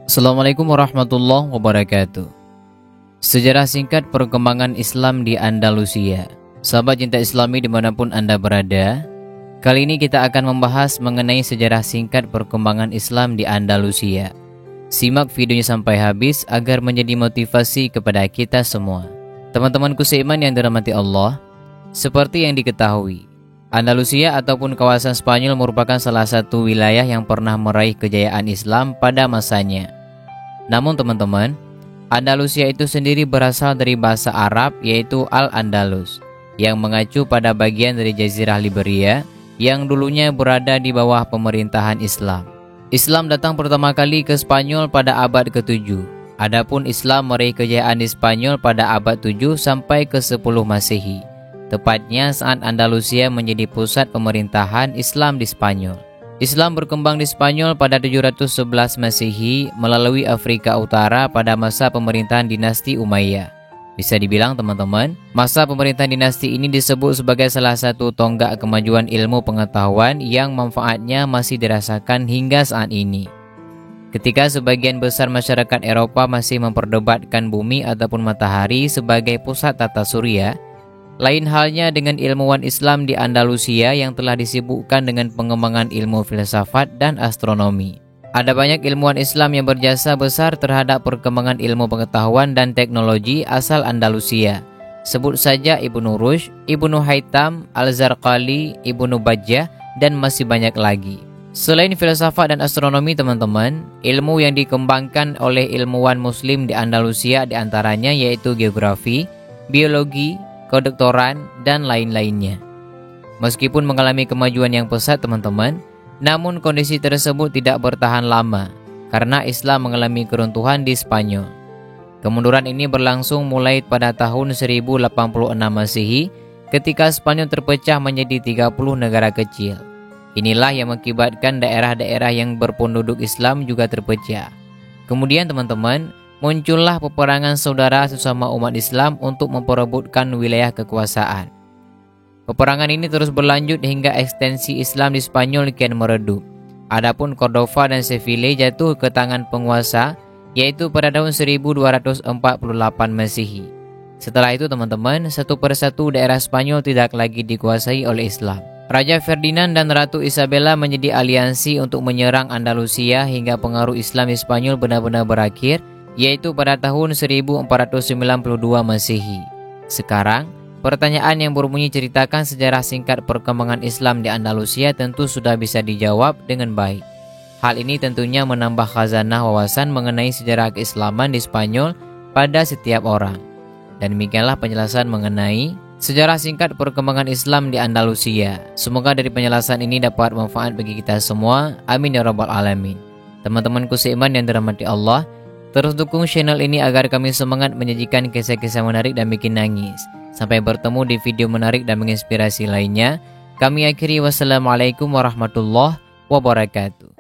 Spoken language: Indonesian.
Assalamualaikum warahmatullahi wabarakatuh. Sejarah singkat perkembangan Islam di Andalusia. Sahabat cinta Islami dimanapun Anda berada, kali ini kita akan membahas mengenai sejarah singkat perkembangan Islam di Andalusia. Simak videonya sampai habis agar menjadi motivasi kepada kita semua. Teman-temanku seiman yang dirahmati Allah, seperti yang diketahui, Andalusia ataupun kawasan Spanyol merupakan salah satu wilayah yang pernah meraih kejayaan Islam pada masanya. Namun teman-teman, Andalusia itu sendiri berasal dari bahasa Arab yaitu Al-Andalus, yang mengacu pada bagian dari Jazirah Liberia yang dulunya berada di bawah pemerintahan Islam. Islam datang pertama kali ke Spanyol pada abad ke-7. Adapun Islam meraih kejayaan di Spanyol pada abad 7 sampai ke-10 Masehi. Tepatnya saat Andalusia menjadi pusat pemerintahan Islam di Spanyol. Islam berkembang di Spanyol pada 711 Masehi melalui Afrika Utara pada masa pemerintahan dinasti Umayyah. Bisa dibilang teman-teman, masa pemerintahan dinasti ini disebut sebagai salah satu tonggak kemajuan ilmu pengetahuan yang manfaatnya masih dirasakan hingga saat ini. Ketika sebagian besar masyarakat Eropa masih memperdebatkan bumi ataupun matahari sebagai pusat tata surya, lain halnya dengan ilmuwan Islam di Andalusia yang telah disibukkan dengan pengembangan ilmu filsafat dan astronomi. Ada banyak ilmuwan Islam yang berjasa besar terhadap perkembangan ilmu pengetahuan dan teknologi asal Andalusia. Sebut saja Ibnu Rushd, Ibnu Haytham, Al-Zarqali, Ibnu Bajjah, dan masih banyak lagi. Selain filsafat dan astronomi teman-teman, ilmu yang dikembangkan oleh ilmuwan muslim di Andalusia diantaranya yaitu geografi, biologi, kedokteran, dan lain-lainnya. Meskipun mengalami kemajuan yang pesat teman-teman, namun kondisi tersebut tidak bertahan lama karena Islam mengalami keruntuhan di Spanyol. Kemunduran ini berlangsung mulai pada tahun 1086 Masehi ketika Spanyol terpecah menjadi 30 negara kecil. Inilah yang mengakibatkan daerah-daerah yang berpenduduk Islam juga terpecah. Kemudian teman-teman, muncullah peperangan saudara sesama umat Islam untuk memperebutkan wilayah kekuasaan. Peperangan ini terus berlanjut hingga ekstensi Islam di Spanyol kian meredup. Adapun Cordova dan Seville jatuh ke tangan penguasa, yaitu pada tahun 1248 Masehi. Setelah itu teman-teman, satu persatu daerah Spanyol tidak lagi dikuasai oleh Islam. Raja Ferdinand dan Ratu Isabella menjadi aliansi untuk menyerang Andalusia hingga pengaruh Islam di Spanyol benar-benar berakhir, yaitu pada tahun 1492 Masehi. Sekarang, pertanyaan yang berbunyi ceritakan sejarah singkat perkembangan Islam di Andalusia tentu sudah bisa dijawab dengan baik. Hal ini tentunya menambah khazanah wawasan mengenai sejarah keislaman di Spanyol pada setiap orang. Dan demikianlah penjelasan mengenai sejarah singkat perkembangan Islam di Andalusia. Semoga dari penjelasan ini dapat manfaat bagi kita semua. Amin ya rabbal alamin. Teman-temanku seiman yang dirahmati Allah, terus dukung channel ini agar kami semangat menyajikan kisah-kisah menarik dan bikin nangis. Sampai bertemu di video menarik dan menginspirasi lainnya. Kami akhiri, wassalamualaikum warahmatullahi wabarakatuh.